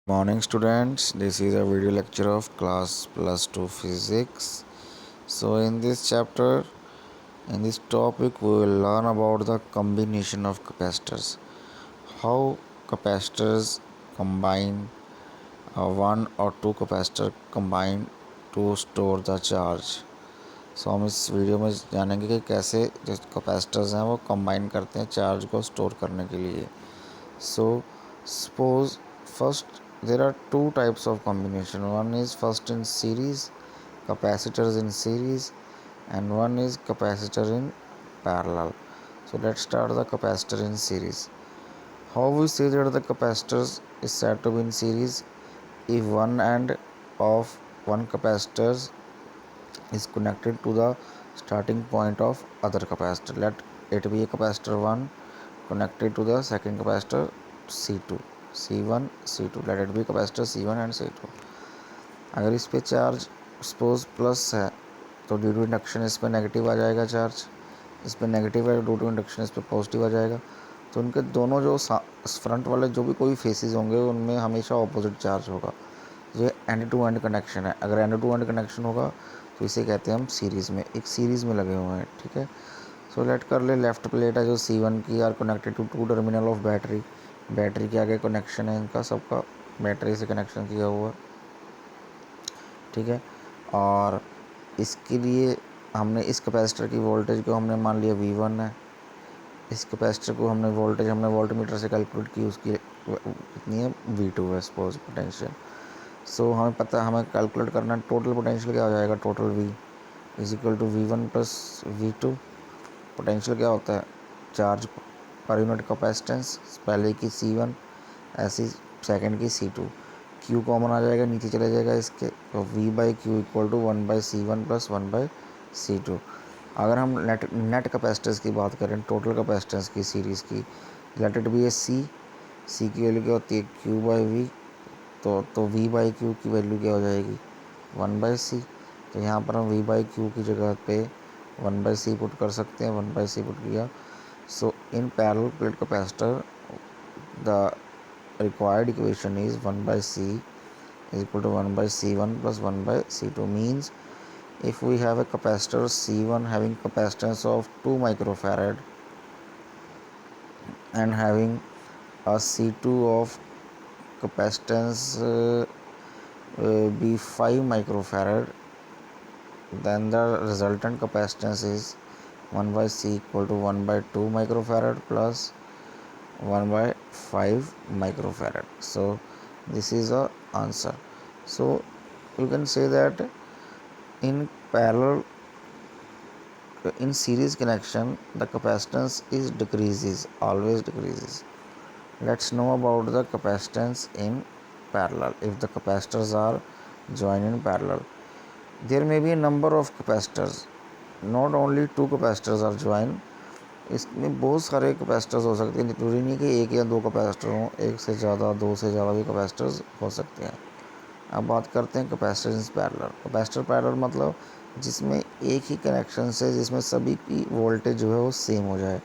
Morning students, this is a video lecture of class plus 2 physics. So in this topic we will learn about the combination of capacitors. How capacitors combine, one or two capacitor combine to store the charge. सो हम इस video में जानेंगे कि कैसे जो capacitors हैं वो combine करते हैं चार्ज को स्टोर करने के लिए. So suppose first there are two types of combination. One is first in series, capacitors in series, and one is capacitor in parallel. So let's start the capacitor in series. How we say that the capacitors is said to be in series? If one end of one capacitor is connected to the starting point of other capacitor, let it be a capacitor 1 connected to the second capacitor C2, C1 C2, let it be capacitor C1 and C2. अगर इस पे charge suppose plus है तो due to induction इस पर negative आ जाएगा charge, इस पर नेगेटिव है ड्यू टू इंडक्शन इस पर पॉजिटिव आ जाएगा. तो उनके दोनों जो फ्रंट वाले जो भी कोई फेसेस होंगे उनमें हमेशा ऑपोजिट चार्ज होगा. ये एंड टू एंड कनेक्शन है. अगर एंड टू एंड कनेक्शन होगा तो इसे कहते हैं हम सीरीज़ में, एक सीरीज़ में लगे हुए हैं. ठीक है. सो लेट कर ले लेफ़्ट प्लेट है जो C1 की are connected to two terminal of battery. Battery के आगे कनेक्शन है इनका सबका, बैटरी से कनेक्शन किया हुआ. ठीक है. और इसके लिए हमने इस कैपेसिटर की वोल्टेज को हमने मान लिया V1 है. इस कैपेसिटर को हमने वोल्टेज हमने वोल्टमीटर से कैलकुलेट की, उसकी कितनी है V2 है सपोज पोटेंशियल. सो हमें पता है, हमें कैलकुलेट करना है टोटल पोटेंशियल क्या हो जाएगा. Total V is equal to V1 plus V2. Potential क्या होता है, चार्ज पर यूनिट कैपेसिटेंस, पहले की C1 ऐसी सेकंड की C2. Q कॉमन आ जाएगा, नीचे चले जाएगा इसके, तो V by Q equal to 1/C1 plus 1/C2. अगर हम नेट कैपेसिटेंस की बात करें, टोटल कैपेसिटेंस की सीरीज़ की, let it be a C की वैल्यू क्या होती है Q/V. तो V बाई क्यू की वैल्यू क्या हो जाएगी 1/C. तो यहाँ पर हम V बाई क्यू की जगह पे 1/C पुट कर सकते हैं. 1/C पुट किया. So in parallel plate capacitor the required equation is 1/C is equal to 1/C1 plus 1/C2. Means if we have a capacitor C1 having capacitance of 2 microfarad and having a C2 of capacitance be 5 microfarad, then the resultant capacitance is 1/C equal to 1/2 microfarad plus 1/5 microfarad. So this is the answer. So you can say that in parallel, in series connection, the capacitance is decreases, always decreases. Let's know about the capacitance in parallel. If the capacitors are joined in parallel, there may be a number of capacitors, not only two capacitors are joined. इसमें बहुत सारे capacitors हो सकते हैं, जरूरी नहीं कि एक या दो कैपेसिटर हों, एक से ज़्यादा, दो से ज़्यादा भी कैपेसिटर्स हो सकते हैं. अब बात करते हैं capacitor in parallel. Capacitor parallel मतलब जिसमें एक ही कनेक्शन से जिसमें सभी की वोल्टेज जो है वो सेम हो जाए,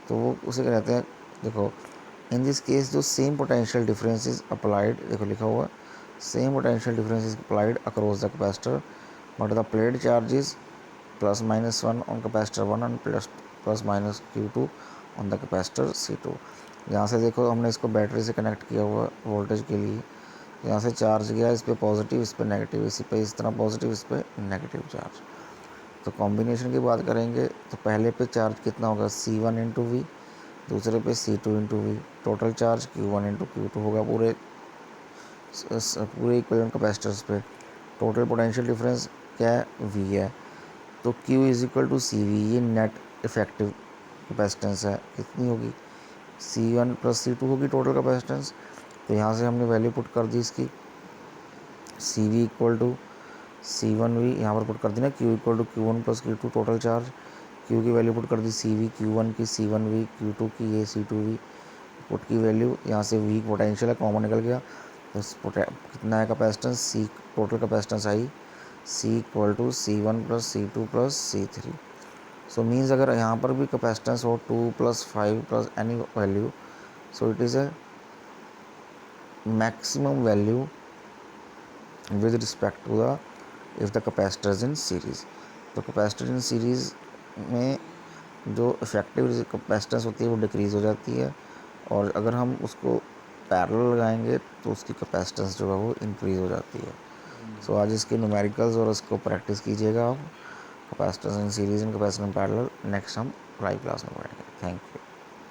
तो वो उसे कहते हैं. देखो इन दिस केस जो same potential difference is applied, देखो लिखा हुआ same potential difference is applied across the capacitor, but the plate charges +-1 on capacitor 1 and plus minus Q2 on the capacitor C2. यहाँ से देखो हमने इसको बैटरी से कनेक्ट किया हुआ वोल्टेज के लिए. यहाँ से चार्ज गया, इस पर पॉजिटिव इस पर नेगेटिव, इसी पे इस तरह पॉजिटिव इस पर नेगेटिव चार्ज. तो कॉम्बिनेशन की बात करेंगे तो पहले पे चार्ज कितना होगा C1 इंटू वी, दूसरे पे C2 into V. Total charge Q1 into Q2 होगा पूरे इक्विवेलेंट कैपेसिटर्स पे. टोटल पोटेंशियल डिफरेंस क्या है V है. तो Q is equal to CV, ये नेट इफेक्टिव कैपेसिटेंस है. कितनी होगी C1 प्लस C2 होगी टोटल कैपेसिटेंस. तो यहाँ से हमने वैल्यू पुट कर दी इसकी, CV इक्वल टू C1V यहाँ पर पुट कर दी ना, Q equal to Q1 plus Q2 total charge. Q की वैल्यू पुट कर दी CV, Q1 की C1V, Q2 की ये C2V. पुट की वैल्यू यहाँ से V पोटेंशियल है, कॉमन निकल गया. तो कितना है capacitance C, total capacitance I C equal to C1 plus C2 plus C3. So means अगर यहाँ पर भी कैपेसिटेंस हो 2 + 5 + any value, so it is a maximum value with respect to the if the capacitor is in series। तो capacitor इन series में जो effective capacitance होती है वो डिक्रीज़ हो जाती है, और अगर हम उसको पैरेलल लगाएंगे तो उसकी कैपेसिटेंस जो है वो इंक्रीज़ हो जाती है। सो आज इसके न्यूमेरिकल्स और इसको प्रैक्टिस कीजिएगा आप, capacitance in series and capacitor in parallel. Next हम लाइव क्लास में पढ़ेंगे। Thank you.